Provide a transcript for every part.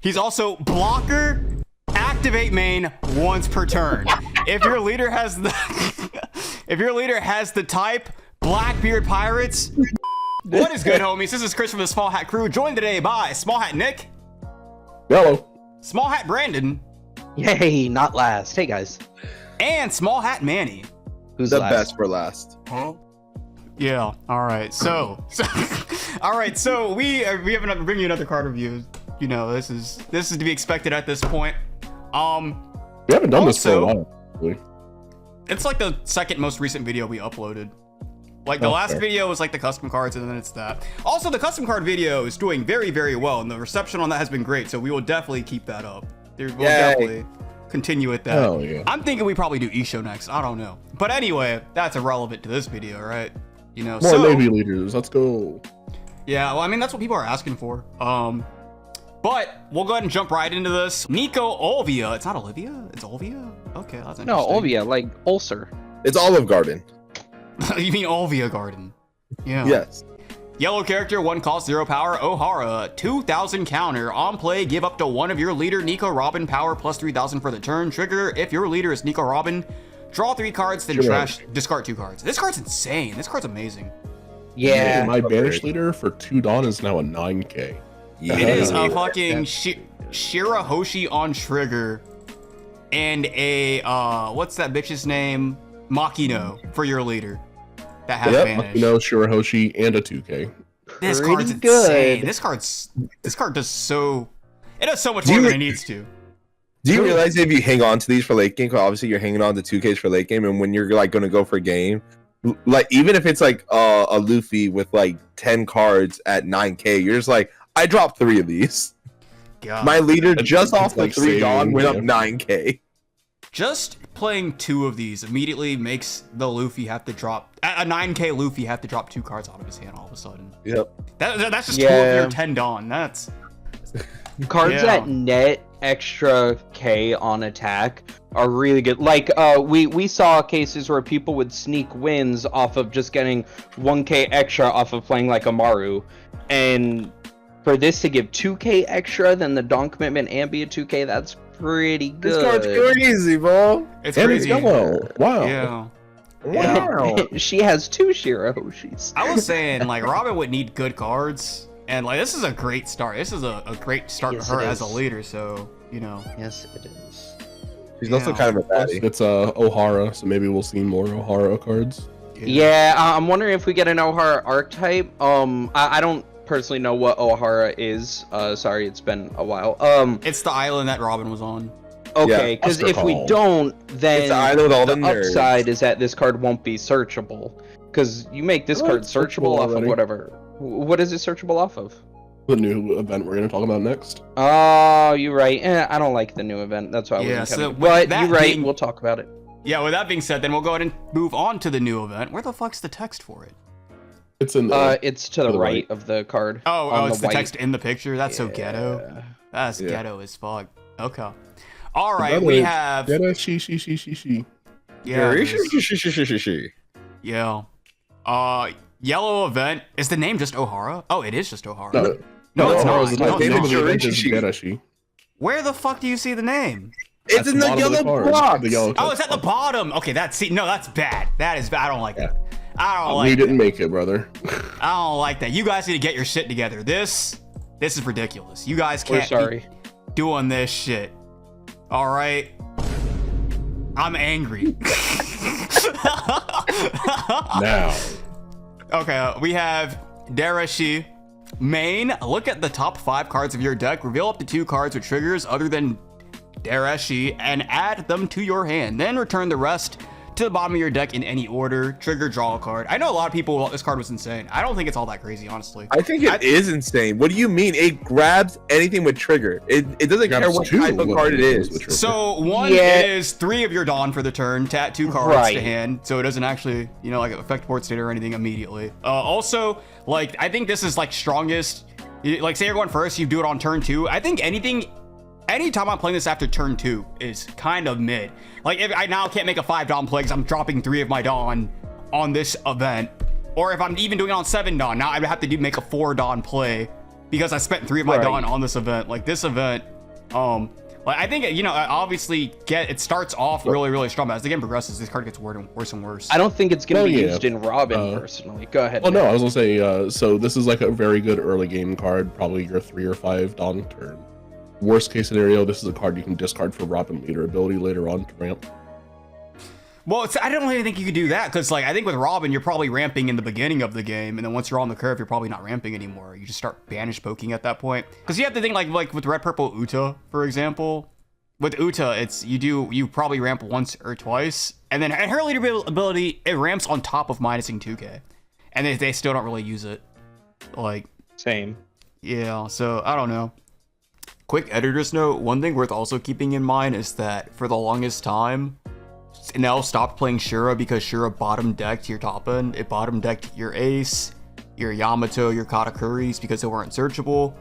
He's also blocker, activate main once per turn. If your leader has the type Blackbeard Pirates. What is good, homies? This is Chris from the Small Hat Crew, joined today by Small Hat Nick. Hello. Small Hat Brandon. Yay, not last. Hey guys. And Small Hat Manny. Who's the best for last? Huh? Yeah. All right. So we have bringing you another card review. You know, this is to be expected at this point. We haven't done this for a while. Really. It's like the second most recent video we uploaded. Like the last video was like the custom cards, and then it's that. Also, the custom card video is doing very, very well, and the reception on that has been great. So we will definitely keep that up. We'll definitely continue with that. Oh, yeah. I'm thinking we probably do Isho next. I don't know. But anyway, that's irrelevant to this video, right? You know, more Navy leaders. Let's go. Yeah, well, I mean, that's what people are asking for. But we'll go ahead and jump right into this. Nico Olvia. It's not Olivia? It's Olvia? Okay, that's interesting. No, Olvia, like ulcer. It's Olive Garden. You mean Olvia Garden? Yeah. Yes. Yellow character, 1 cost, 0 power, Ohara, 2,000 counter. On play, give up to one of your leader, Nico Robin, power plus 3,000 for the turn. Trigger, if your leader is Nico Robin, draw 3 cards, then discard 2 cards. This card's insane. This card's amazing. Yeah. My banished leader for 2 Dawn is now a 9K. Yeah. It is a fucking Shirahoshi on trigger. And a, what's that bitch's name? Makino for your leader. That has banished. Makino, Shirahoshi, and a 2K. This card's insane. This card does so... It does so much more than it needs to. Do you realize if you hang on to these for late game, obviously you're hanging on to 2Ks for late game, and when you're like going to go for a game, like even if it's like a Luffy with like 10 cards at 9K, you're just like, I dropped 3 of these. God. My leader just off the 3 Dawn went up 9K. Just playing 2 of these immediately makes the Luffy have to drop a 9K Luffy have to drop 2 cards out of his hand all of a sudden. Yep. That's just 2 of your 10 Dawn. That's cards that net extra K on attack are really good. Like we saw cases where people would sneak wins off of just getting 1K extra off of playing like Amaru, and for this to give 2K extra, then the Dawn commitment and be a 2K, that's pretty good. This card's crazy, bro. It's crazy. Yellow. Wow. Yeah. Wow. She has 2 Shirahoshis. I was saying, like, Robin would need good cards, and like this is a great start. This is a great start for her as a leader. So you know. Yes, it is. She's also kind of a baddie. It's Ohara, so maybe we'll see more Ohara cards. Yeah, I'm wondering if we get an Ohara archetype. I don't personally know what Ohara is. Sorry, it's been a while. It's the island that Robin was on. Okay, because if we don't, then the upside is that this card won't be searchable. Because you make this card searchable off of whatever. What is it searchable off of? The new event we're going to talk about next. Oh, you're right. I don't like the new event. That's why I wasn't coming. But you're right. We'll talk about it. Yeah, with that being said, then we'll go ahead and move on to the new event. Where the fuck's the text for it? It's in it's to the right of the card. Oh, it's the text in the picture. That's so ghetto. That's ghetto as fuck. Okay. All right, we have. Dereshi. Yeah. Yeah. Yellow event. Is the name just Ohara? Oh, it is just Ohara. No, it's not. Dereshi. Where the fuck do you see the name? It's in the yellow box. Oh, it's at the bottom. Okay, that's bad. That is bad. I don't like that. I don't like We didn't make it, brother. I don't like that. You guys need to get your shit together. This is ridiculous. You guys can't be doing this shit. All right. I'm angry. Now. Okay, we have Dereshi. Main, look at the top 5 cards of your deck. Reveal up to 2 cards with triggers other than Dereshi and add them to your hand. Then return the rest to the bottom of your deck in any order. Trigger, draw a card. I know a lot of people thought this card was insane. I don't think it's all that crazy, honestly. I think it is insane. What do you mean? It grabs anything with trigger. It doesn't care what type of card it is. So one is 3 of your Dawn for the turn to add 2 cards to hand, so it doesn't actually, you know, like affect board state or anything immediately. Also, like I think this is like strongest. Like say you're going first, you do it on turn 2. I think anytime I'm playing this after turn 2 is kind of mid. Like if I now can't make a 5 Dawn play because I'm dropping 3 of my Dawn on this event, or if I'm even doing it on 7 Dawn, now I have to make a 4 Dawn play because I spent 3 of my Dawn on this event. Like this event Like I think obviously it starts off really strong, but as the game progresses, this card gets worse and worse. I don't think it's gonna be used in Robin personally. Go ahead. Oh no, I was gonna say so this is like a very good early game card, probably your 3 or 5 Dawn turn. Worst case scenario, this is a card you can discard for Robin leader ability later on to ramp. Well, I don't really think you could do that because, like, I think with Robin, you're probably ramping in the beginning of the game, and then once you're on the curve, you're probably not ramping anymore. You just start banish poking at that point. Because you have to think, like with Red Purple Uta, for example. With Uta, you probably ramp once or twice, and then her leader ability, it ramps on top of minusing 2k, and they still don't really use it. Like, same. Yeah, so I don't know. Quick editor's note: one thing worth also keeping in mind is that for the longest time, Nell stopped playing Shura because Shura bottom decked your top end. It bottom decked your Ace, your Yamato, your Katakuris because they weren't searchable.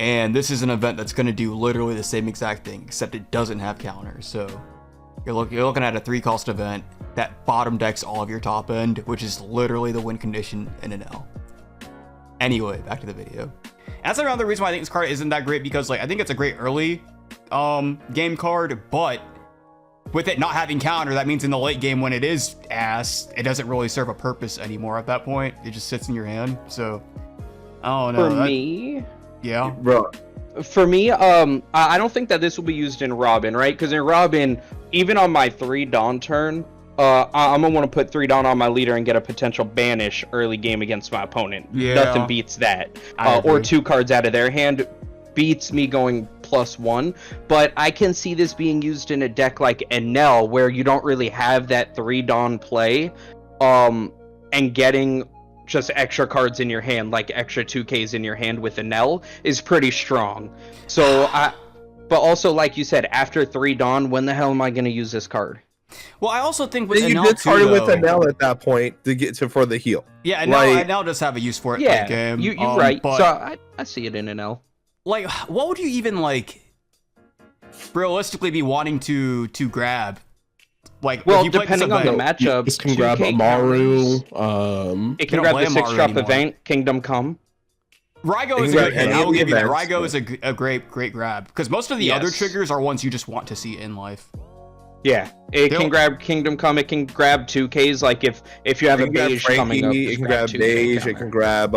And this is an event that's going to do literally the same exact thing, except it doesn't have counters. So you're looking at a 3-cost event that bottom decks all of your top end, which is literally the win condition in an L. Anyway, back to the video. That's another reason why I think this card isn't that great, because like I think it's a great early game card, but with it not having counter, that means in the late game when it is ass, it doesn't really serve a purpose anymore at that point. It just sits in your hand. So I don't know. For me, yeah, bro. For me, I don't think that this will be used in Robin, right? Because in Robin, even on my 3 Dawn turn, I'm gonna want to put 3 Dawn on my leader and get a potential banish early game against my opponent. Yeah. Nothing beats that. Or 2 cards out of their hand beats me going +1. But I can see this being used in a deck like Enel, where you don't really have that 3 Dawn play, and getting just extra cards in your hand, like extra 2Ks in your hand with Enel, is pretty strong. So but also, like you said, after 3 Dawn, when the hell am I going to use this card? Well, I also think with you Enel did start with though, Enel at that point to get for the heal. Yeah, like, Enel does have a use for it. Yeah, game. you're right. But, So I see it in Enel. Like, what would you even like realistically be wanting to grab? Like, well, if you play depending on the matchup, this can grab Amaru. It can grab the 6-drop event, Kingdom Come. Rygo is good. I will give you that. Rygo is a great grab, because most of the other triggers are ones you just want to see in life. Yeah, it can grab Kingdom Come. It can grab 2Ks. Like if you have a Beige coming up, it can grab Beige. It can grab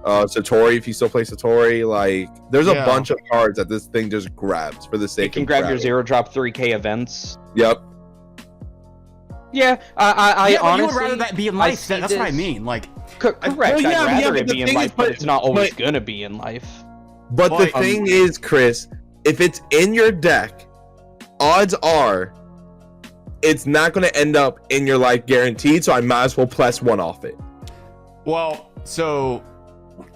Satori if you still play Satori. Like there's a bunch of cards that this thing just grabs for the sake. It can grab your 0-drop 3K events. Yep. Yeah, I honestly you would rather that be in life. That's what I mean. Like, correct. I'd rather it be in life, but it's not always gonna be in life. But the thing is, Chris, if it's in your deck, odds are it's not going to end up in your life guaranteed, so I might as well +1 off it. Well, so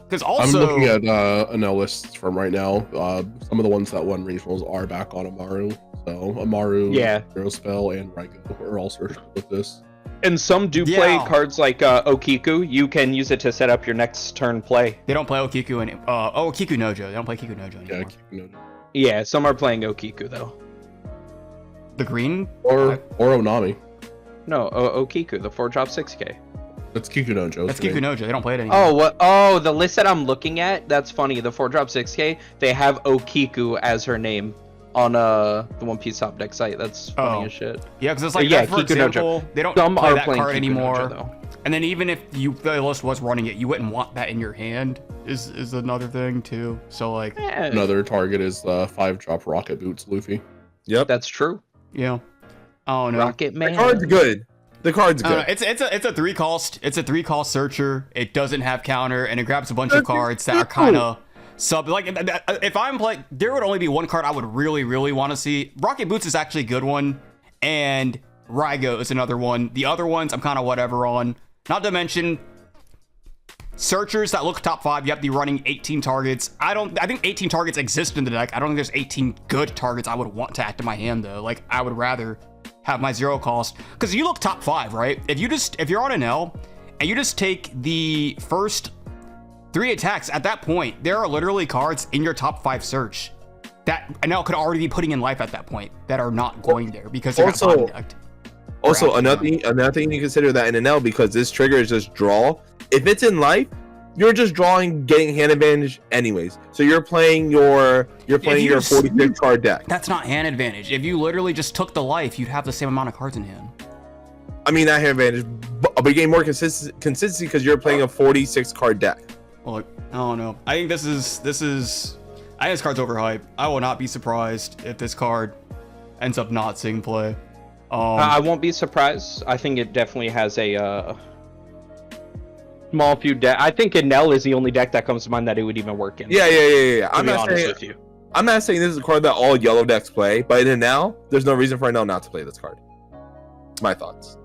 because also I'm looking at Enel lists from right now. Some of the ones that won regionals are back on Amaru. So Amaru, Zero Spell, and Rygo are all searchable with this. And some do play cards like Okiku. You can use it to set up your next turn play. They don't play Okiku anymore. Okiku Nojo. They don't play Kiku Nojo anymore. Yeah, Kiku Nojo. Yeah, some are playing Okiku though. The green? Or Onami. No, Okiku, the 4-drop 6K. That's Kiku Nojo. That's Kiku Nojo. They don't play it anymore. Oh, what? Oh, the list that I'm looking at, that's funny. The 4-drop 6K, they have Okiku as her name on the One Piece top deck site. That's funny as shit. Yeah, because it's like, for example, they don't play that card anymore. Nojo, and then even if the list was running it, you wouldn't want that in your hand, is another thing too. So like another target is 5-drop Rocket Boots Luffy. Yep, that's true. Yeah. Oh no. Rocket Man. The card's good. The card's good. It's a 3-cost. It's a 3-cost searcher. It doesn't have counter, and it grabs a bunch of cards that are kind of sub. Like if I'm playing, there would only be one card I would really want to see. Rocket Boots is actually a good one, and Rygo is another one. The other ones I'm kind of whatever on. Not to mention searchers that look top 5. You have to be running 18 targets. I think 18 targets exist in the deck. I don't think there's 18 good targets I would want to act in my hand though. Like I would rather have my 0-cost, because you look top 5, right? If you're on an L and you just take the first 3 attacks, at that point there are literally cards in your top 5 search that an L could already be putting in life at that point that are not going there because they're also decked. Also, another thing you consider that in an L, because this trigger is just draw. If it's in life, you're just drawing, getting hand advantage anyways. So you're playing your 46 card deck. That's not hand advantage. If you literally just took the life, you'd have the same amount of cards in hand. I mean, not hand advantage, but you gain more consistency because you're playing a 46 card deck. Well, I don't know. I think this is. I think this card's overhyped. I will not be surprised if this card ends up not seeing play. I won't be surprised. I think it definitely has a small few deck. I think Enel is the only deck that comes to mind that it would even work in. Yeah. I'm not honest with you. I'm not saying this is a card that all yellow decks play, but in Enel, there's no reason for Enel not to play this card. My thoughts.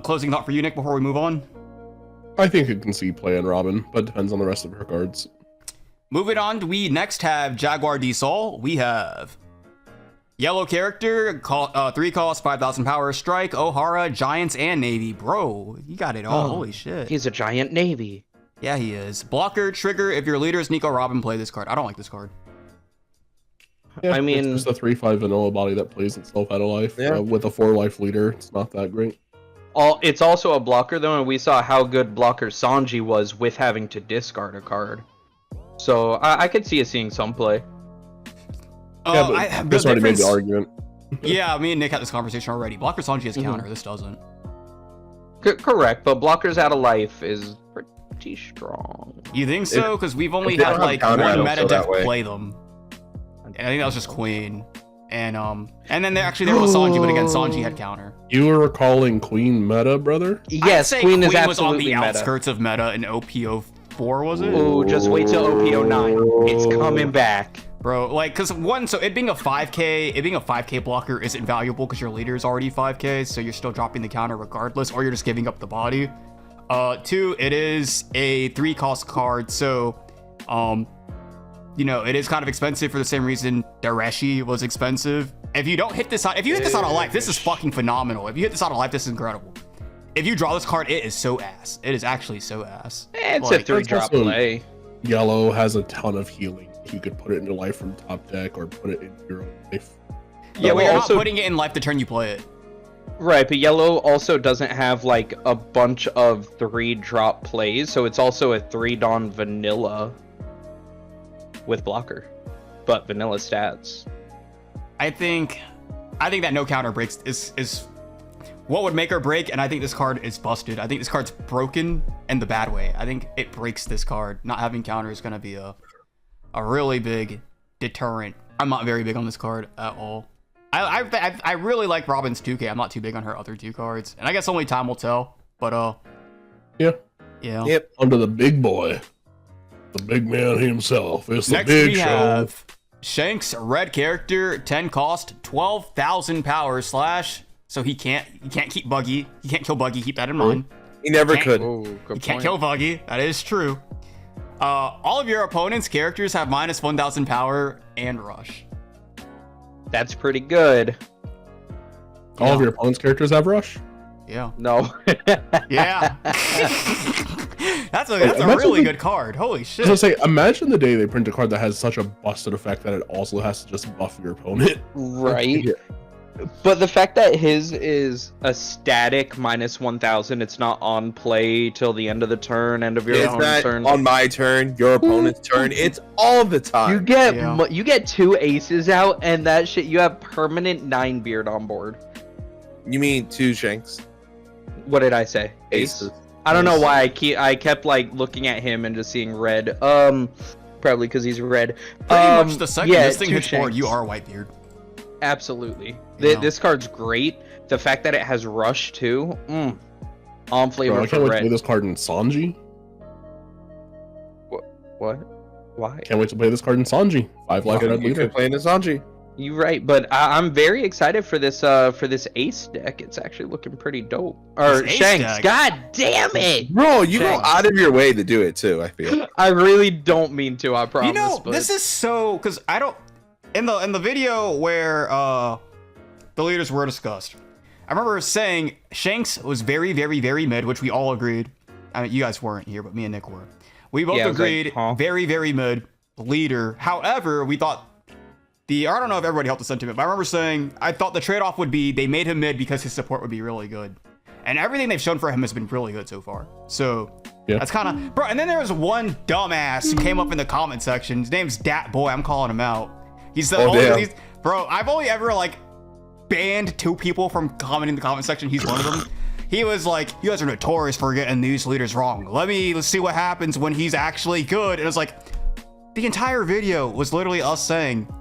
Closing thought for you, Nick, before we move on. I think it can see play in Robin, but depends on the rest of her cards. Moving on, we next have Jaguar D Saul. We have yellow character, 3 cost, 5,000 power, strike, O'Hara, Giants, and Navy. Bro, you got it all. Holy shit. He's a giant Navy. Yeah, he is. Blocker, trigger. If your leader is Nico Robin, play this card. I don't like this card. Yeah, I mean, it's just a 3/5 vanilla body that plays itself out of life. Yeah. With a 4-life leader, it's not that great. it's also a blocker though, and we saw how good blocker Sanji was with having to discard a card. So I could see it seeing some play. Yeah, but this already made the argument. Yeah, me and Nick had this conversation already. Blocker Sanji has counter. This doesn't. Correct, but blockers out of life is pretty strong. You think so? Because we've only had like one meta deck play them. And I think that was just Queen. And then there was Sanji, but again, Sanji had counter. You were recalling Queen meta, brother? Yes, Queen is absolutely was on the meta. outskirts of meta in OP04, was it? Oh, just wait till OP09. It's coming back. Bro, like, because so it being a 5k blocker isn't valuable because your leader is already 5k, so you're still dropping the counter regardless, or you're just giving up the body. 2, it is a 3-cost card, so it is kind of expensive for the same reason Dereshi was expensive. If you hit this out of life, this is fucking phenomenal. If you hit this out of life, this is incredible. If you draw this card, it is so ass. It is actually so ass. It's a 3-drop play. Yellow has a ton of healing. You could put it into life from top deck or put it into your own life. Yeah, but you're not putting it in life the turn you play it. Right, but yellow also doesn't have like a bunch of 3-drop plays, so it's also a 3-Dawn vanilla with blocker, but vanilla stats. I think that no counter breaks is what would make or break, and I think this card is busted. I think this card's broken in the bad way. I think it breaks this card. Not having counter is going to be a really big deterrent. I'm not very big on this card at all. I really like Robin's 2K. I'm not too big on her other 2 cards, and I guess only time will tell. But yeah. Yep. Under the big boy, the big man himself. It's the big show. Have Shanks, red character, 10 cost, 12,000 power slash. So he can't keep Buggy. He can't kill Buggy. Keep that in mind. He never could. He can't kill Buggy. That is true. All of your opponent's characters have minus 1,000 power and rush. That's pretty good. All of your opponent's characters have rush? Yeah. No. Yeah. That's a really good card. Holy shit. I was gonna say, imagine the day they print a card that has such a busted effect that it also has to just buff your opponent. Right. But the fact that his is a static minus 1,000, it's not on play till the end of the turn, end of your opponent's turn. On my turn, your opponent's turn. It's all the time. You get 2 aces out, and that shit, you have permanent 9-beard on board. You mean 2 Shanks? What did I say? Aces. I don't know why I kept like looking at him and just seeing red. Probably because he's red. Pretty much the second this thing hits board, you are Whitebeard. Absolutely. Yeah. This card's great. The fact that it has rush too. On flavor. Bro, I can't wait to play this card in Sanji. What? Why? Can't wait to play this card in Sanji. 5-life red leader. Playing the Sanji. You're right, but I'm very excited for this ace deck. It's actually looking pretty dope. Or Shanks. Deck. God damn it, bro! You go out of your way to do it too. I feel. I really don't mean to. I promise. But... this is so because I don't. In the video where the leaders were discussed, I remember saying Shanks was very, very, very mid, which we all agreed. I mean, you guys weren't here, but me and Nick were. We both agreed, very, very mid leader. However, we thought I don't know if everybody helped the sentiment, but I remember saying I thought the trade-off would be they made him mid because his support would be really good. And everything they've shown for him has been really good so far. So Yeah. That's kind of, bro. And then there was one dumbass who came up in the comment section. His name's Dat Boy. I'm calling him out. He's the only, bro. I've only ever like banned 2 people from commenting in the comment section. He's one of them. He was like, "You guys are notorious for getting these leaders wrong. Let's see what happens when he's actually good." And it's like, the entire video was literally us saying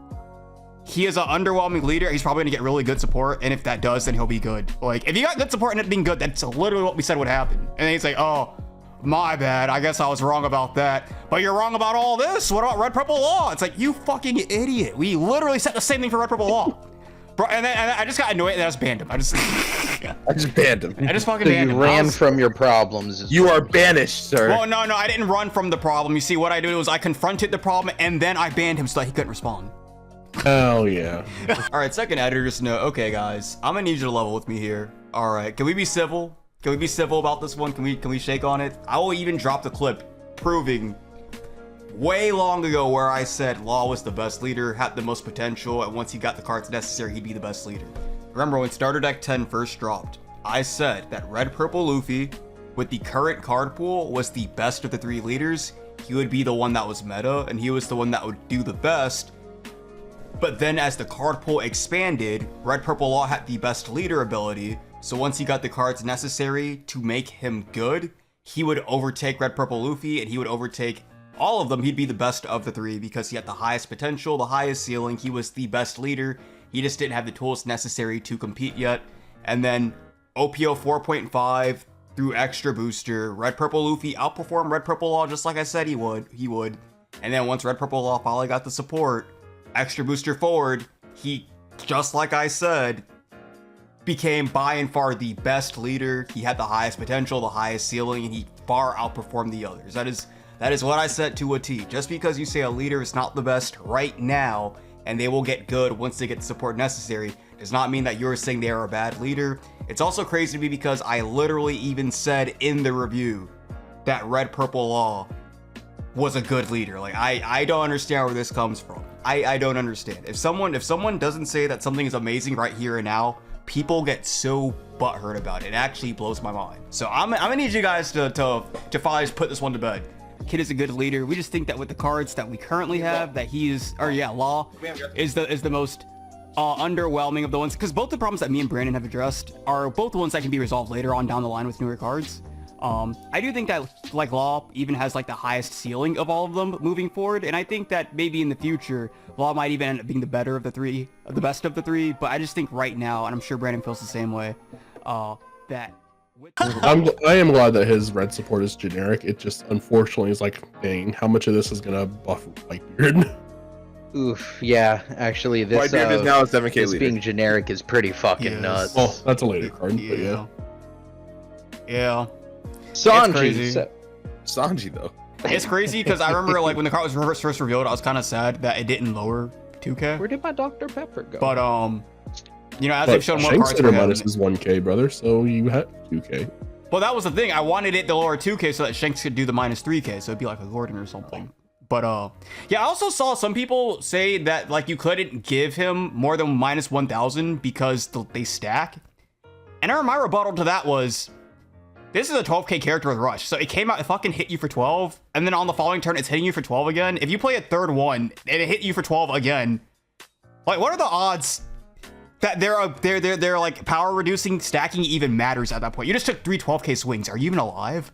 he is an underwhelming leader. He's probably gonna get really good support, and if that does, then he'll be good. Like, if you got good support and it being good, that's literally what we said would happen. And then he's like, "Oh, my bad. I guess I was wrong about that. But you're wrong about all this. What about Red Purple Law?" It's like, you fucking idiot. We literally said the same thing for Red Purple Law. Bro, and then I just got annoyed and I just banned him. I just banned him. I just fucking So banned you him. ran from your problems. You are banished, sir. Well, no, I didn't run from the problem. You see, what I did was I confronted the problem and then I banned him so that he couldn't respond. Hell yeah. All right, second editor's note. Okay, guys, I'm gonna need you to level with me here. All right, can we be civil? Can we be civil about this one? Can we shake on it? I will even drop the clip proving way long ago where I said Law was the best leader, had the most potential, and once he got the cards necessary, he'd be the best leader. Remember when Starter Deck 10 first dropped, I said that Red Purple Luffy, with the current card pool, was the best of the 3 leaders. He would be the one that was meta, and he was the one that would do the best. But then as the card pool expanded, Red Purple Law had the best leader ability, so once he got the cards necessary to make him good, he would overtake Red Purple Luffy, and he would overtake all of them. He'd be the best of the 3 because he had the highest potential, the highest ceiling. He was the best leader. He just didn't have the tools necessary to compete yet. And then OPO 4.5 through extra booster, Red Purple Luffy outperformed Red Purple Law just like I said he would. And then once Red Purple Law finally got the support, extra booster forward, he, just like I said, became by and far the best leader. He had the highest potential, the highest ceiling, and he far outperformed the others. That is what I said to a T. Just because you say a leader is not the best right now, and they will get good once they get the support necessary, does not mean that you're saying they are a bad leader. It's also crazy to me because I literally even said in the review that Red Purple Law was a good leader. Like, I don't understand where this comes from. I don't understand. If someone doesn't say that something is amazing right here and now, people get so butthurt about it. It actually blows my mind. So I'm gonna need you guys to finally just put this one to bed. Kid is a good leader. We just think that with the cards that we currently have, that he is, or yeah, Law is the most underwhelming of the ones, because both the problems that me and Brandon have addressed are both the ones that can be resolved later on down the line with newer cards. I do think that like Law even has like the highest ceiling of all of them moving forward, and I think that maybe in the future Law might even end up being the better of the 3, the best of the 3. But I just think right now, and I'm sure Brandon feels the same way, that I am glad that his red support is generic. It just unfortunately is like, dang, how much of this is gonna buff Whitebeard? Oof, yeah, actually this Whitebeard is now a 7K this leader. being generic is pretty fucking nuts. Well, that's a later card, but yeah. Yeah. Sanji. Sanji though. It's crazy because I remember like when the card was first revealed, I was kind of sad that it didn't lower 2K. Where did my Dr. Pepper go? But you know, as they've shown more Shanks cards, minus is 1K, brother. So you had 2K. Well, that was the thing. I wanted it to lower 2K so that Shanks could do the minus 3K, so it'd be like a Gordon or something. But yeah, I also saw some people say that like you couldn't give him more than minus 1,000 because they stack. And my rebuttal to that was, this is a 12K character with Rush, so it came out, it fucking hit you for 12, and then on the following turn, it's hitting you for 12 again. If you play a third one and it hit you for 12 again, like what are the odds that they're like power reducing stacking even matters at that point? You just took 3 12K swings. Are you even alive?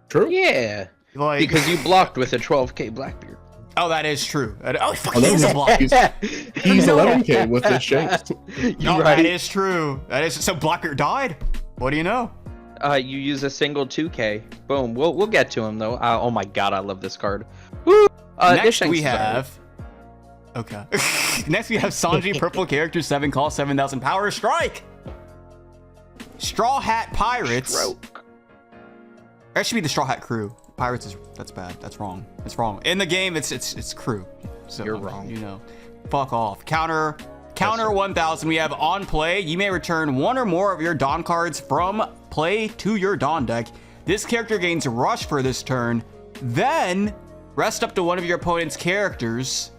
True. Yeah, like, because you blocked with a 12K Blackbeard. Oh, that is true. Oh, fuck, he's a block. He's 11K with his Shanks. No, right. That is true. That is so. Blackbeard died. What do you know? You use a single 2K. Boom. We'll get to him though. Oh my god, I love this card. Woo! Next we have. Okay. Next we have Sanji, purple character, 7 call, 7,000 power, strike. Straw Hat Pirates. Stroke. That should be the Straw Hat Crew. Pirates that's bad. That's wrong. It's wrong. In the game, it's crew. So you're wrong. You know, fuck off. Counter 1,000. We have on play. You may return 1 or more of your Dawn cards from play to your Dawn deck. This character gains Rush for this turn. Then rest up to one of your opponent's characters,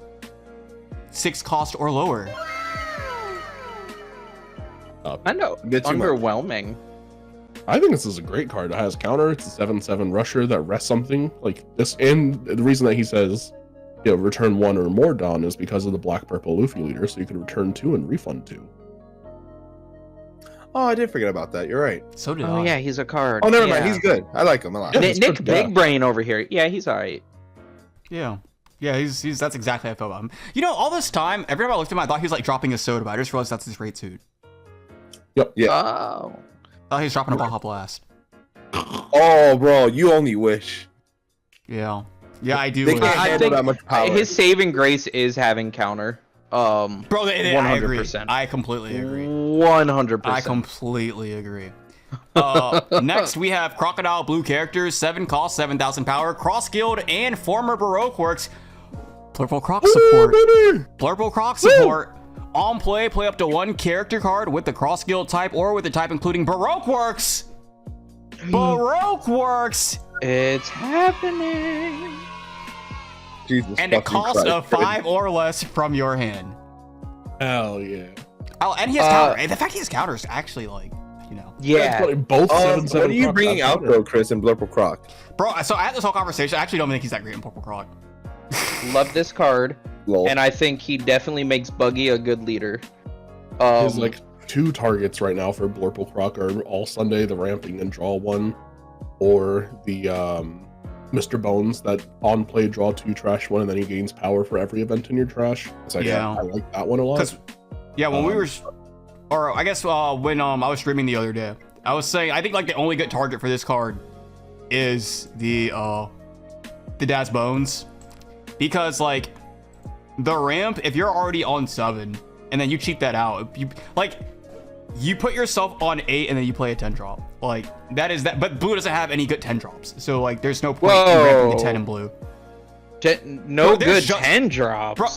6 cost or lower. I know. Underwhelming. I think this is a great card. It has counter. It's a 7/7 rusher that rests something like this. And the reason that he says, return 1 or more Dawn is because of the black purple Luffy leader. So you can return 2 and refund 2. Oh, I did forget about that. You're right. So did I. Oh yeah, he's a card. Oh, never mind. He's good. I like him a lot. Yeah, Nick Big Brain over here. Yeah, he's all right. Yeah. Yeah, he's that's exactly how I felt about him. You know, all this time, every time I looked at him, I thought he was like dropping a soda, but I just realized that's his raid suit. Yep. Yeah. Oh. I thought he was dropping a Baja Blast. Oh, bro, you only wish. Yeah. Yeah, I do. They can't I handle think that much power. his saving grace is having counter. Bro, I agree. 100%. I completely agree. 100%. I completely agree. Next, we have Crocodile Blue characters, 7 cost, 7,000 power, cross guild, and former Baroque works. Blurple Croc support. Blurple Croc support. On play up to 1 character card with the cross guild type or with the type including Baroque works. Baroque works. It's happening. Jesus And a fucking cost Christ. of 5 or less from your hand. Hell yeah. Oh, and he has counter. And the fact he has counter is actually like, Yeah. Both 7/7. What are you Crocs bringing have out, counter. though, Chris, and Blurple Croc? Bro, so I had this whole conversation. I actually don't think he's that great in Purple Croc. Love this card. Lol. And I think he definitely makes Buggy a good leader. His like 2 targets right now for Blurple Croc are all Sunday, the ramping and draw 1, or the Mr. Bones that on play draw 2 trash 1 and then he gains power for every event in your trash. So Yeah. I like that one a lot. Yeah, when we were, or I guess when I was streaming the other day, I was saying I think like the only good target for this card is the Daz Bones, because like the ramp, if you're already on 7 and then you cheat that out, you put yourself on 8 and then you play a 10 drop. Like that is that, but blue doesn't have any good 10 drops, so like there's no point in ramping the 10 in blue. No Bro, good just- 10 drops. Bro,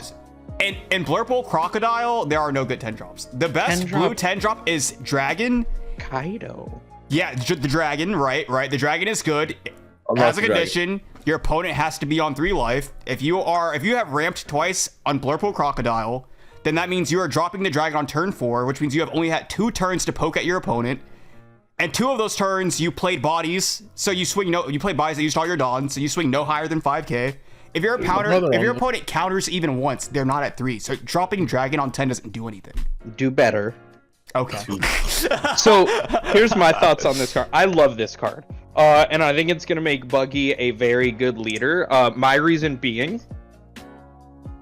in Blurple Crocodile, there are no good 10 drops. The best 10 blue drop. 10 drop is Dragon. Kaido. Yeah, the Dragon, right. The Dragon is good. I Has love a the condition. Your opponent has to be on 3 life. If you have ramped twice on Blurple Crocodile, then that means you are dropping the Dragon on turn 4, which means you have only had 2 turns to poke at your opponent. And 2 of those turns you played bodies, so you played bodies that used all your Dawn, so you swing no higher than 5k. If your opponent counters even once, they're not at 3. So dropping Dragon on 10 doesn't do anything. Do better. Okay. So here's my thoughts on this card. I love this card. And I think it's going to make Buggy a very good leader. My reason being,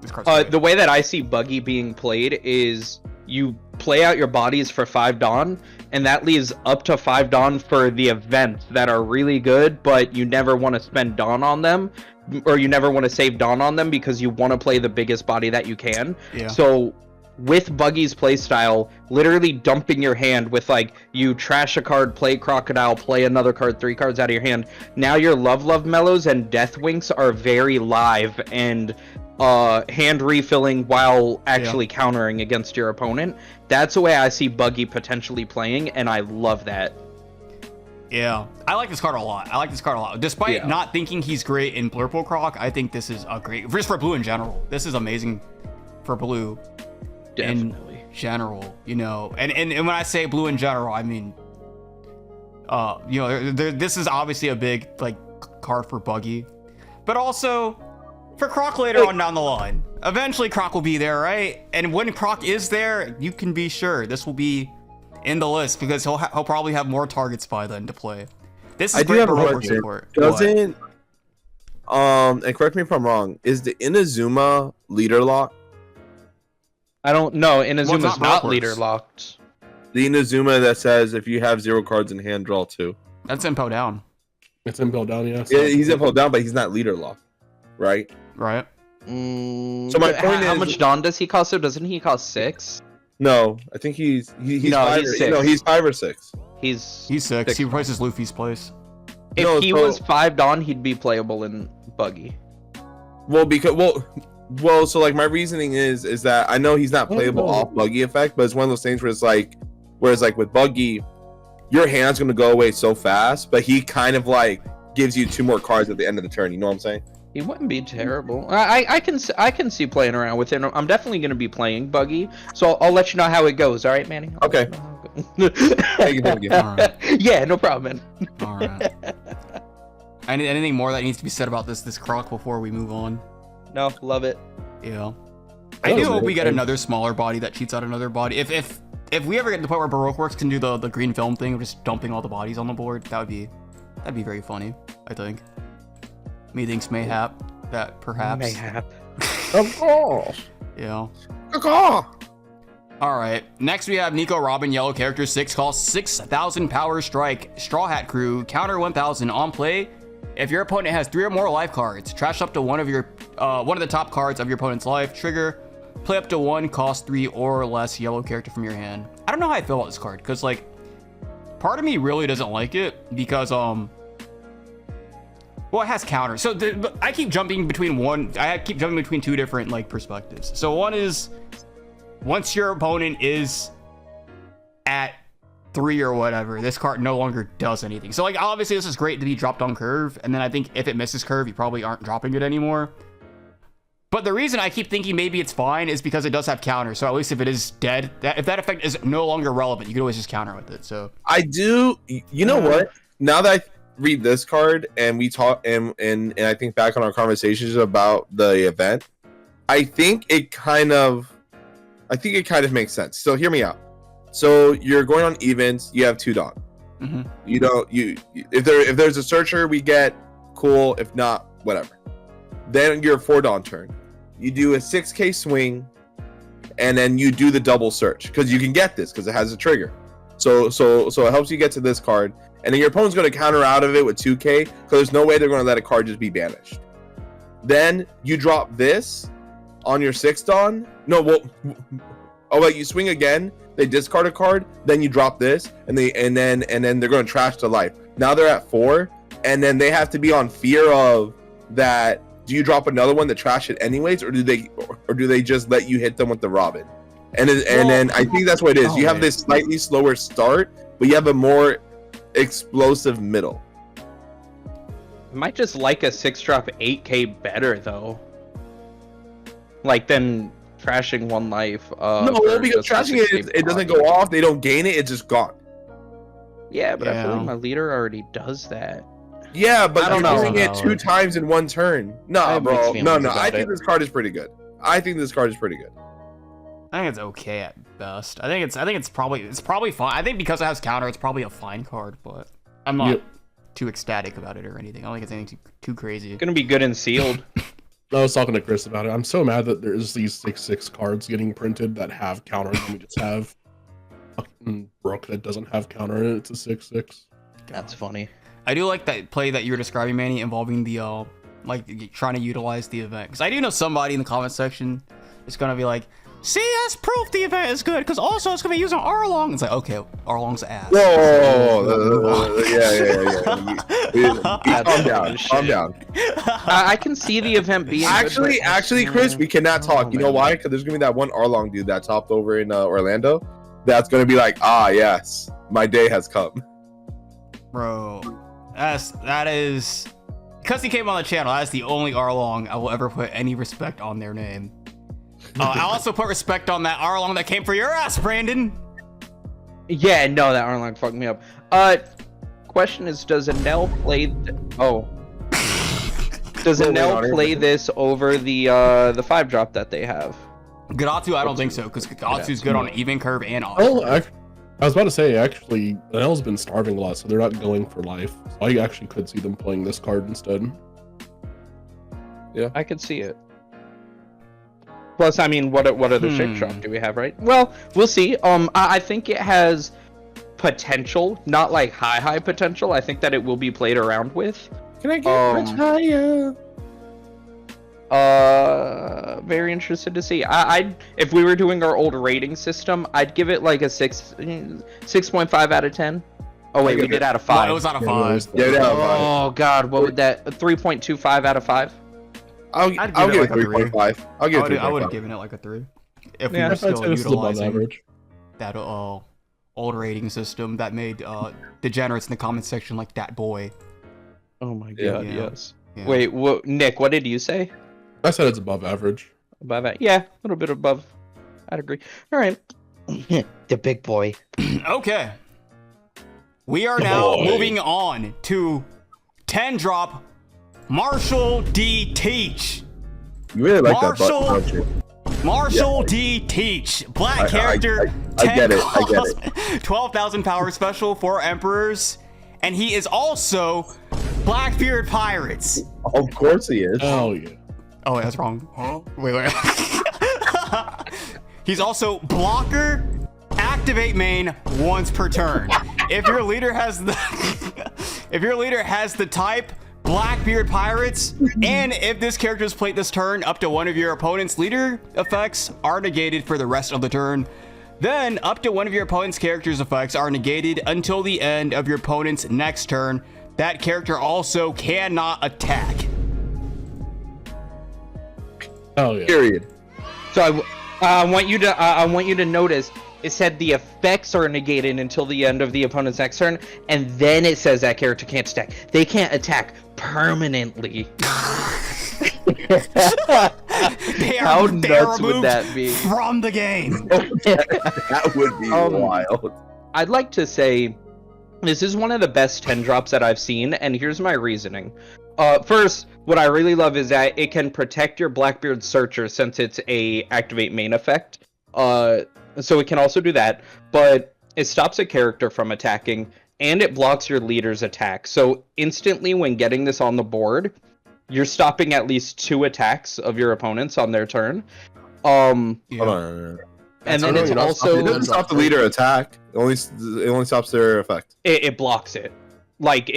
This card's great. the way that I see Buggy being played is you play out your bodies for 5 Dawn, and that leaves up to 5 Dawn for the events that are really good, but you never want to spend Dawn on them, or you never want to save Dawn on them because you want to play the biggest body that you can. Yeah. So with Buggy's playstyle, literally dumping your hand with like, you trash a card, play Crocodile, play another card, 3 cards out of your hand. Now your Love Mellows and Death Winks are very live and hand refilling while actually countering against your opponent. That's the way I see Buggy potentially playing, and I love that. Yeah, I like this card a lot. Despite not thinking he's great in Blurple Croc, I think this is a great, just for blue in general. This is amazing for blue. Definitely. In general, and when I say blue in general, I mean, this is obviously a big like card for Buggy, but also for Croc later on down the line. Eventually Croc will be there, right? And when Croc is there, you can be sure this will be in the list because he'll probably have more targets by then to play. This is great for support. Doesn't and correct me if I'm wrong, is the Inazuma leader lock? I don't know. Inazuma's not not backwards. leader locked. The Inazuma that says if you have 0 cards in hand, draw 2. That's Impo down, It's in down, yes. Yeah, he's info down, but he's not leader locked, right? right? So my point how is- much Dawn does he cost? So doesn't he cost 6? No, I think he's No, 5 he's or, 6. No, he's 5 or 6. He's 6. He replaces Luffy's place. If No, he so- was 5 Dawn, he'd be playable in Buggy. Well, so like my reasoning is that I know he's not playable off Buggy effect, but it's one of those things where it's like with Buggy, your hand's gonna go away so fast, but he kind of like gives you 2 more cards at the end of the turn. You know what I'm saying? He wouldn't be terrible. I can see playing around with him. I'm definitely going to be playing Buggy, so I'll let you know how it goes. All right, Manny? Okay. Thank you. All right. Yeah, no problem, man. All right. Anything more that needs to be said about this Croc before we move on? No, love it. Yeah. I do hope we get another smaller body that cheats out another body. If we ever get to the point where Baroque Works can do the green film thing of just dumping all the bodies on the board, that'd be very funny, I think. Methinks mayhap that perhaps. Mayhap. Of course. Yeah. Caw. All right. Next we have Nico Robin, yellow character, 6 cost, 6,000 power strike, Straw Hat Crew, counter 1,000 on play. If your opponent has 3 or more life cards, trash up to one of the top cards of your opponent's life. Trigger, play up to 1, cost 3 or less yellow character from your hand. I don't know how I feel about this card because like, part of me really doesn't like it because well, it has counters. So I keep jumping between two different like perspectives. So one is once your opponent is at 3 or whatever, this card no longer does anything. So like obviously this is great to be dropped on curve, and then I think if it misses curve, you probably aren't dropping it anymore. But the reason I keep thinking maybe it's fine is because it does have counter. So at least if it is dead, if that effect is no longer relevant, you can always just counter with it. So I do. You know what? Now that I read this card and we talk and I think back on our conversations about the event, I think it kind of makes sense. So hear me out. So you're going on events. You have 2 Dawn. Mm-hmm. If there's a searcher, we get cool. If not, whatever. Then your 4 Dawn turn. You do a 6K swing, and then you do the double search because you can get this because it has a trigger. So it helps you get to this card, and then your opponent's going to counter out of it with 2K because there's no way they're going to let a card just be banished. Then you drop this on your 6 Dawn. No, well, you swing again. They discard a card, then you drop this, and then they're going to trash the life. Now they're at 4, and then they have to be on fear of that. Do you drop another one to trash it anyways, or do they just let you hit them with the Robin? And then I think that's what it is. You have this slightly slower start, but you have a more explosive middle. I might just like a 6-drop 8K better though. Like than trashing 1 life. No, because trashing it doesn't go off. They don't gain it. It's just gone. Yeah, but I feel like my leader already does that. Yeah, but I don't you're know. using it 2 times in 1 turn. Nah, bro. No. I think this card is pretty good. I think it's okay at best. I think it's probably fine. I think because it has counter, it's probably a fine card, but I'm not too ecstatic about it or anything. I don't think it's anything too crazy. It's gonna be good and sealed. I was talking to Chris about it. I'm so mad that there's these 6/6 cards getting printed that have counter, and we just have fucking Brook that doesn't have counter, and it's a 6/6. That's funny. I do like that play that you were describing, Manny, involving the like trying to utilize the event. Because I do know somebody in the comment section is gonna be like, "See, that's proof the event is good." Because also it's gonna be using Arlong. It's like, okay, Arlong's ass. Whoa, yeah. Calm down. I can see the event being Actually, Chris, we cannot talk. You know why? Because there's gonna be that one Arlong dude that topped over in Orlando. That's gonna be like, yes, my day has come. Bro, that is because he came on the channel. That's the only Arlong I will ever put any respect on their name. I'll also put respect on that Arlong that came for your ass, Brandon. Yeah, no, that Arlong fucked me up. Question is, does Anel play? Does Anel play this over the 5-drop that they have? Gadatu, I don't think so, because Gadatu's good on even curve and off. Oh, I was about to say, actually, Anel's been starving a lot, so they're not going for life. So I actually could see them playing this card instead. Yeah, I could see it. Plus, I mean, what other 6-drop do we have, right? Well, we'll see. I think it has potential, not like high potential. I think that it will be played around with. Can I get much higher? Very interested to see. I'd if we were doing our old rating system, I'd give it like a 6.5 out of 10. Oh wait, we did out of 5. No, it was out of 5. Yeah, oh god, what would that? 3.25 out of 5. I'll give it 3.5. I would have given it like a 3 if we were still utilizing that old rating system that made degenerates in the comment section like that boy. Oh my god, yes. Yeah. Wait, Nick, what did you say? I said it's above average. Above that? Yeah, a little bit above. I'd agree. All right. The big boy. Okay. We are now moving on to 10 drop Marshall D. Teach. You really like that Marshall- button, don't you? Marshall D. Teach. Black character. I get it. 12,000 power special for Emperors. And he is also Blackbeard Pirates. Of course he is. Oh yeah. Oh, wait, that's wrong. Huh? Wait. He's also blocker, activate main once per turn. If your leader has the type Blackbeard Pirates, and if this character is played this turn, up to one of your opponent's leader effects are negated for the rest of the turn. Then up to one of your opponent's character's effects are negated until the end of your opponent's next turn. That character also cannot attack. Oh yeah. Period. So I want you to notice it said the effects are negated until the end of the opponent's next turn, and then it says that character can't attack. They can't attack permanently. How nuts would that be? From the game. That would be wild. I'd like to say this is one of the best 10 drops that I've seen, and here's my reasoning. First, what I really love is that it can protect your Blackbeard Searcher since it's a activate main effect. So it can also do that, but it stops a character from attacking, and it blocks your leader's attack. So instantly when getting this on the board, you're stopping at least 2 attacks of your opponents on their turn. Hold on. And then it's also... It doesn't stop the leader attack. It only stops their effect. It blocks it. Like,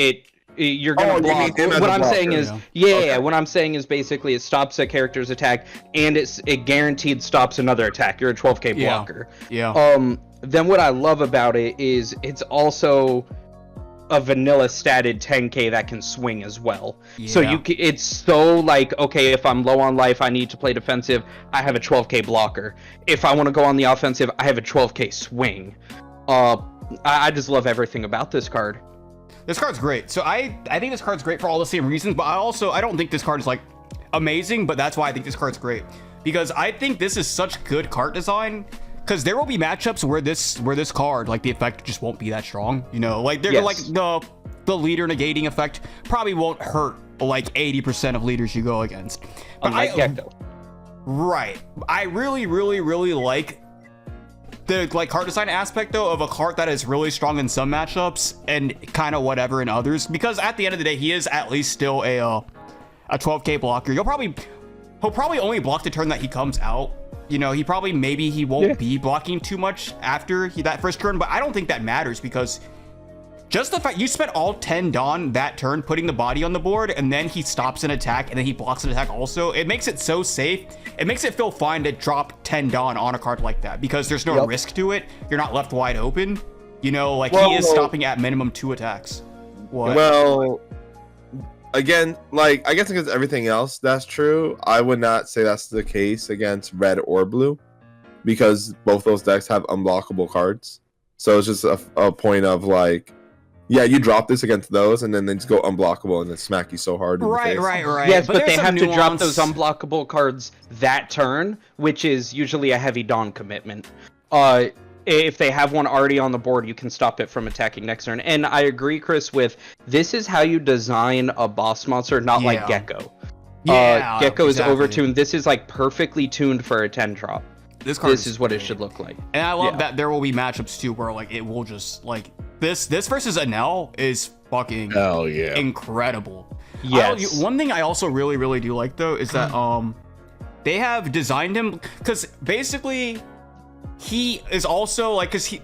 you're gonna block. What I'm saying is, what I'm saying is basically it stops a character's attack, and it guaranteed stops another attack. You're a 12k blocker. Yeah. Then what I love about it is it's also a vanilla statted 10k that can swing as well. Yeah. So it's so like, okay, if I'm low on life, I need to play defensive, I have a 12k blocker. If I want to go on the offensive, I have a 12k swing. I just love everything about this card. This card's great. So I think this card's great for all the same reasons, but I don't think this card is like amazing, but that's why I think this card's great. Because I think this is such good card design, because there will be matchups where this card, like the effect just won't be that strong. You know, like they're like the leader negating effect probably won't hurt like 80% of leaders you go against. But Gecko. Right. I really, really, really like the card design aspect though of a card that is really strong in some matchups and kind of whatever in others, because at the end of the day he is at least still a 12k blocker. He'll probably only block the turn that he comes out. You know, he won't be blocking too much after that first turn, but I don't think that matters, because just the fact you spent all 10 Dawn that turn putting the body on the board, and then he stops an attack, and then he blocks an attack also, it makes it so safe. It makes it feel fine to drop 10 Dawn on a card like that, because there's no risk to it. You're not left wide open. You know, like he is stopping at minimum 2 attacks. What? Well, again, like I guess against everything else, that's true. I would not say that's the case against red or blue, because both those decks have unblockable cards. So it's just a point of like, yeah, you drop this against those, and then they just go unblockable and then smack you so hard. Right. Yes, but they have to drop those unblockable cards that turn, which is usually a heavy Dawn commitment. If they have one already on the board, you can stop it from attacking next turn. And I agree, Chris, with this is how you design a boss monster, not like Gecko. Gecko is overtuned. This is like perfectly tuned for a 10 drop. This is what it should look like. And I love that there will be matchups too where like it will just like this versus Anel is fucking incredible. Yes. One thing I also really, really do like though is that they have designed him, because basically he is also like, because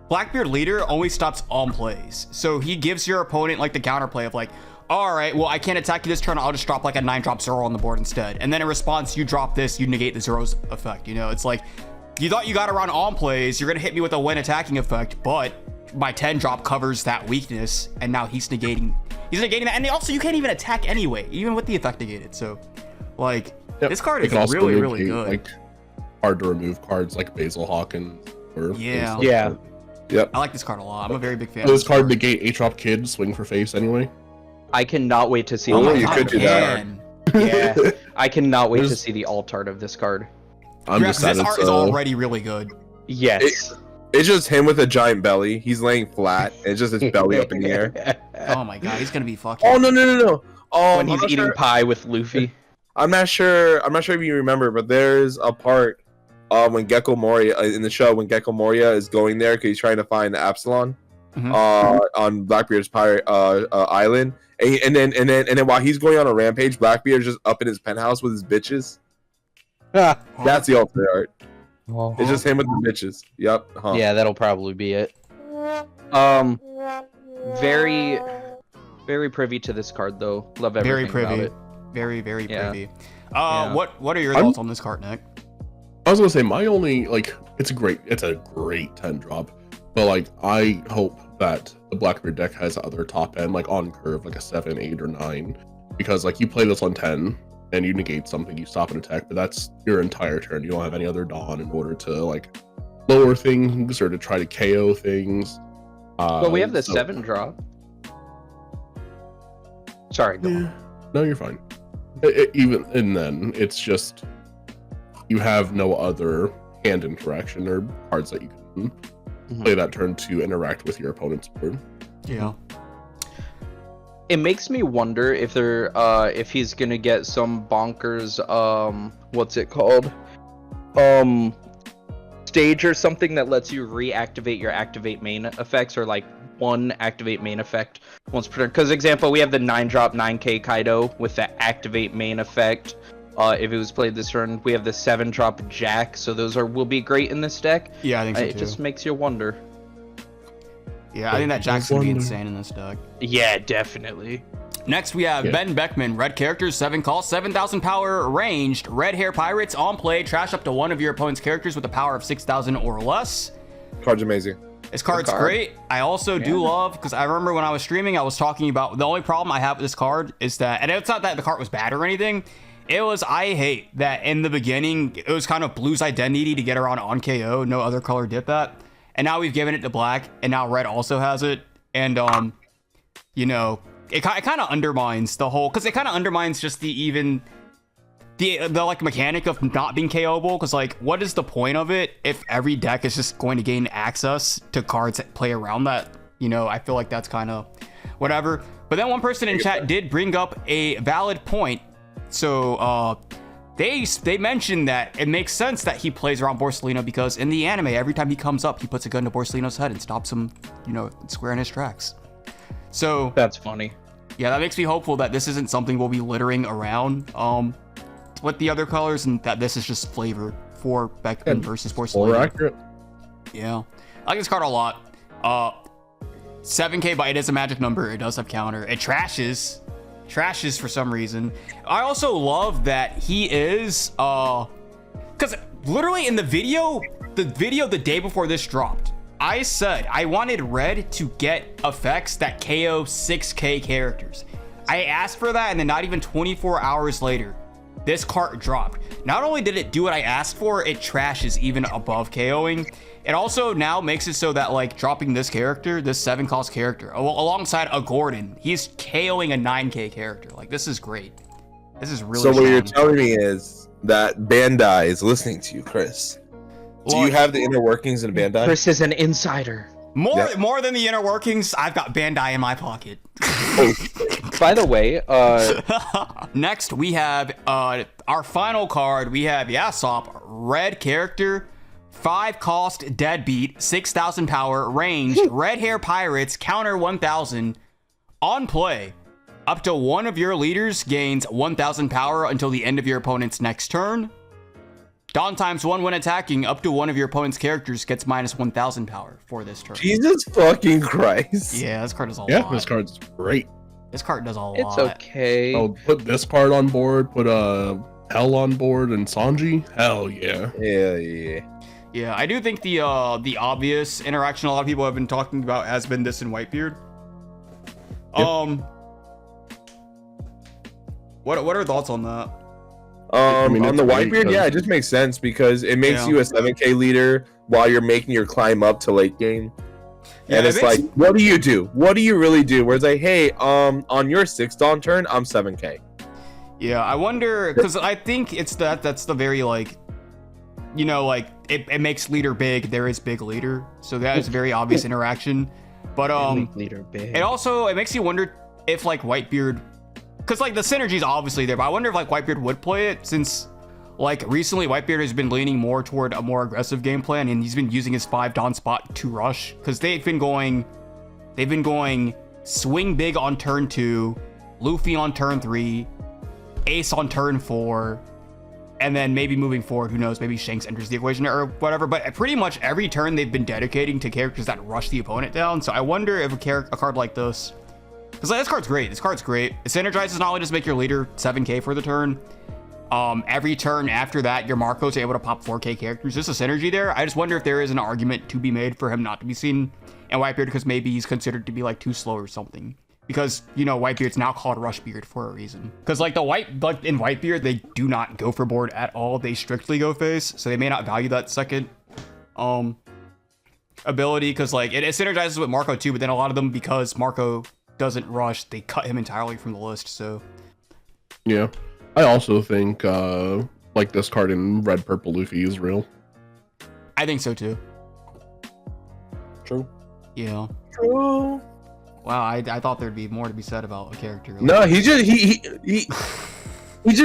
Blackbeard leader only stops on plays, so he gives your opponent like the counterplay of like, all right, well, I can't attack you this turn, I'll just drop like a 9-drop Zero on the board instead. And then in response, you drop this, you negate the Zero's effect. You know, it's like, you thought you got around on plays, you're gonna hit me with a when attacking effect, but my 10-drop covers that weakness, and now he's negating that. And also, you can't even attack anyway, even with the effect negated. So, like, this card is really, really good. Like, hard to remove cards like Basil Hawkins. Yep. I like this card a lot. I'm a very big fan. This card negate 8-drop Kid, swing for face anyway. I cannot wait to see. Oh, the you could do that. Yeah, I cannot wait to see the alt art of this card. I'm just this art is already really good. Yes. It's just him with a giant belly. He's laying flat. And it's just his belly up in the air. Oh my god, he's gonna be fucking. Oh no. When he's eating pie with Luffy. I'm not sure if you remember, but there's a part when Gecko Moria in the show when Gecko Moria is going there because he's trying to find the Absalon on Blackbeard's pirate island, and then while he's going on a rampage, Blackbeard's just up in his penthouse with his bitches. That's the ultimate art. It's just him with the bitches. Yep. Yeah, that'll probably be it. Very, very privy to this card though. Love everything about it. Very privy. What are your thoughts on this card, Nick? I was gonna say my only it's a great 10 drop, but like I hope that the Blackbeard deck has other top end on curve like a 7, 8, or 9, because like you play this on 10 and you negate something, you stop an attack, but that's your entire turn. You don't have any other Dawn in order to lower things or to try to KO things. Well, we have the 7 drop. Sorry, go on. No, you're fine. And then it's just you have no other hand interaction or cards that you can play that turn to interact with your opponent's board. Yeah. It makes me wonder if if he's gonna get some bonkers what's it called? Stage or something that lets you reactivate your activate main effects, or one activate main effect once per turn. Because example, we have the 9-drop 9k Kaido with the activate main effect. If it was played this turn, we have the 7-drop Jack, so those will be great in this deck. Yeah, I think so too. It just makes you wonder. Yeah, I think that Jack's gonna be insane in this deck. Yeah, definitely. Next, we have Ben Beckman, red character, 7 cost, 7,000 power, ranged, red hair pirates, on play, trash up to one of your opponent's characters with a power of 6,000 or less. Card's amazing. This card's great. I also do love, because I remember when I was streaming, I was talking about the only problem I have with this card is that, and it's not that the card was bad or anything, it was, I hate that in the beginning, it was kind of blue's identity to get around on KO, no other color did that. And now we've given it to black, and now red also has it. And, you know, it kind of undermines the whole, because it kind of undermines just the mechanic of not being KO'able, because what is the point of it if every deck is just going to gain access to cards that play around that? You know, I feel like that's kind of whatever. But then one person in chat did bring up a valid point. So they mentioned that it makes sense that he plays around Borsalino, because in the anime, every time he comes up, he puts a gun to Borsalino's head and stops him, you know, square in his tracks. So that's funny. Yeah, that makes me hopeful that this isn't something we'll be littering around with the other colors, and that this is just flavor for Beckman versus Borsalino. More accurate. Yeah, I like this card a lot. 7k, but it is a magic number. It does have counter. It trashes for some reason. I also love that he is because literally in the video the day before this dropped, I said I wanted red to get effects that KO 6k characters. I asked for that, and then not even 24 hours later, this card dropped. Not only did it do what I asked for, it trashes even above KOing. It also now makes it so that dropping this character, this 7-cost character, alongside a Gordon, he's KOing a 9k character. This is great. This is really So strong. what you're telling me is that Bandai is listening to you, Chris. Do you have the inner workings in Bandai? Chris is an insider. More than the inner workings, I've got Bandai in my pocket. By the way, next we have our final card. We have Yasopp, red character, 5 cost, deadbeat, 6,000 power, ranged, red hair pirates, counter 1,000, on play. Up to one of your leaders gains 1,000 power until the end of your opponent's next turn. Dawn ×1 when attacking. Up to one of your opponent's characters gets minus 1,000 power for this turn. Jesus fucking Christ. Yeah, this card does a lot. Yeah, this card's great. This card does a lot. It's okay. Oh, put this card on board, put Hell on board, and Sanji. Hell yeah. Yeah. Yeah, I do think the obvious interaction a lot of people have been talking about has been this in Whitebeard. Yep. What are thoughts on that? I mean, on the Whitebeard, yeah, it just makes sense because it makes you a 7k leader while you're making your climb up to late game. And it's like, what do you do? What do you really do? Where it's like, hey, on your 6th dawn turn, I'm 7k. Yeah, I wonder, because I think it's that's the very, like, you know, like, it makes leader big, there is big leader. So that is a very obvious interaction. But, leader big. it makes you wonder if, like, Whitebeard, because, like, the synergy's obviously there, but I wonder if, like, Whitebeard would play it, since, like, recently Whitebeard has been leaning more toward a more aggressive game plan, and he's been using his 5 Dawn spot to rush, because they've been going swing big on turn 2, Luffy on turn 3, Ace on turn 4, and then maybe moving forward, who knows, maybe Shanks enters the equation or whatever, but pretty much every turn they've been dedicating to characters that rush the opponent down. So I wonder if a card like this, because like, this card's great. It synergizes not only just make your leader 7k for the turn, every turn after that, your Marcos are able to pop 4k characters. Just a synergy there. I just wonder if there is an argument to be made for him not to be seen in Whitebeard, because maybe he's considered to be like too slow or something. Because, you know, Whitebeard's now called Rushbeard for a reason. Because, like, in Whitebeard, they do not go for board at all. They strictly go face, so they may not value that second ability. Because, like, it synergizes with Marco, too, but then a lot of them, because Marco doesn't rush, they cut him entirely from the list, so... Yeah. I also think, like, this card in Red Purple Luffy is real. I think so, too. True. Yeah. True. Wow, I thought there'd be more to be said about a character. Like No, he's just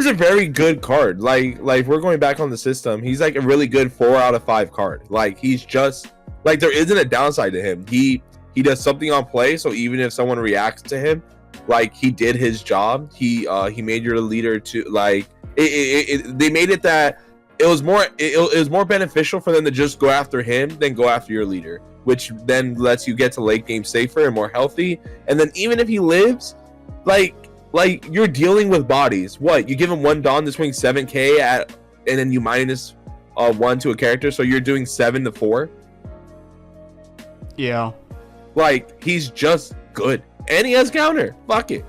a very good card. Like we're going back on the system. He's like a really good 4 out of 5 card. Like he's just like, there isn't a downside to him. He does something on play, so even if someone reacts to him, like he did his job. He made your leader to like they made it that it was more beneficial for them to just go after him than go after your leader, which then lets you get to late game safer and more healthy. And then even if he lives, like you're dealing with bodies. What, you give him 1 Dawn to swing 7k at, and then you minus 1 to a character, so you're doing 7 to 4. Yeah. Like he's just good, and he has counter. Fuck it.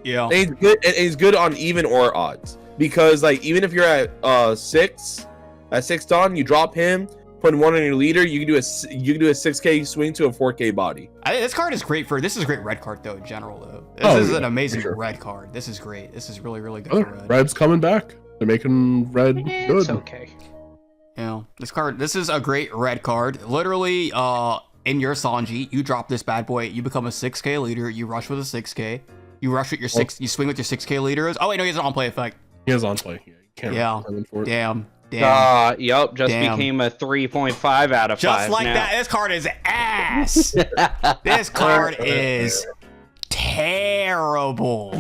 Yeah. And he's good. And he's good on even or odds, because like even if you're at 6 Dawn, you drop him. Putting 1 on your leader, you can do a 6k swing to a 4k body. This card is great this is a great red card though in general though. This is an amazing red card. This is great. This is really, really good for red. Red's coming back. They're making red good. It's okay. Yeah, this is a great red card. Literally, in your Sanji, you drop this bad boy, you become a 6k leader, you rush with a 6k, you rush with your you swing with your 6k leaders. Oh wait, no, he has an on play effect. He has on play. Yeah. Damn. Yup, just became a 3.5 out of 5. Just like now. that, this card is ass. This card is terrible.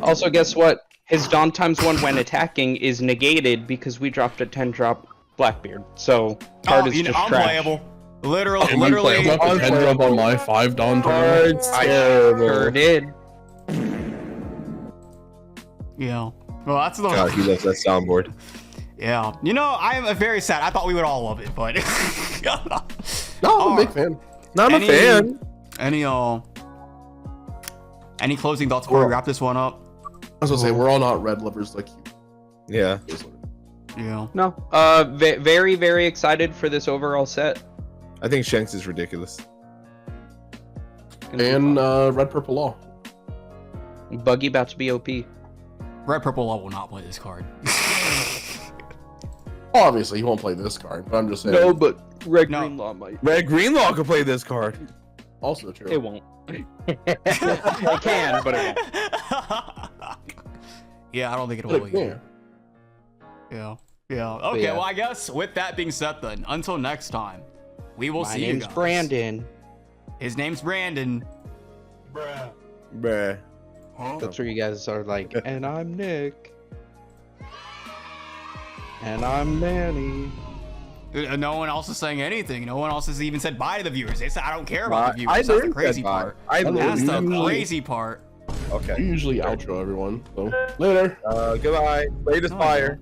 Also, guess what? His Dawn ×1 when attacking is negated because we dropped a 10-drop Blackbeard. So, card is just unplayable. trash. Literally. I'm 10 drop on my 5 Dawn turn. I sure did. Yeah. Well, that's the... God, he loves that soundboard. Yeah. You know, I'm very sad. I thought we would all love it, but... No, I'm a big fan. Not a fan. Any closing thoughts before we wrap this one up? I was gonna say, we're all not red lovers like you. Yeah. Yeah. No. Very, very excited for this overall set. I think Shanks is ridiculous. And Red Purple Law. Buggy about to be OP. Red Purple Law will not play this card. Obviously, he won't play this card, but I'm just saying. No, but Red Green Law might. Red Greenlaw could play this card. Also true. It won't. It can, but it won't. Yeah, I don't think it will. Yeah. Yeah. Okay, well, I guess with that being said then, until next time, we will see you guys. My name's Brandon. His name's Brandon. Bruh. Huh? That's where you guys are like, and I'm Nick. And I'm Manny. No one else is saying anything. No one else has even said bye to the viewers. They said, I don't care about the viewers. I That's the crazy part. That's the crazy part. Okay. We usually outro everyone. So later. Goodbye. Latest fire.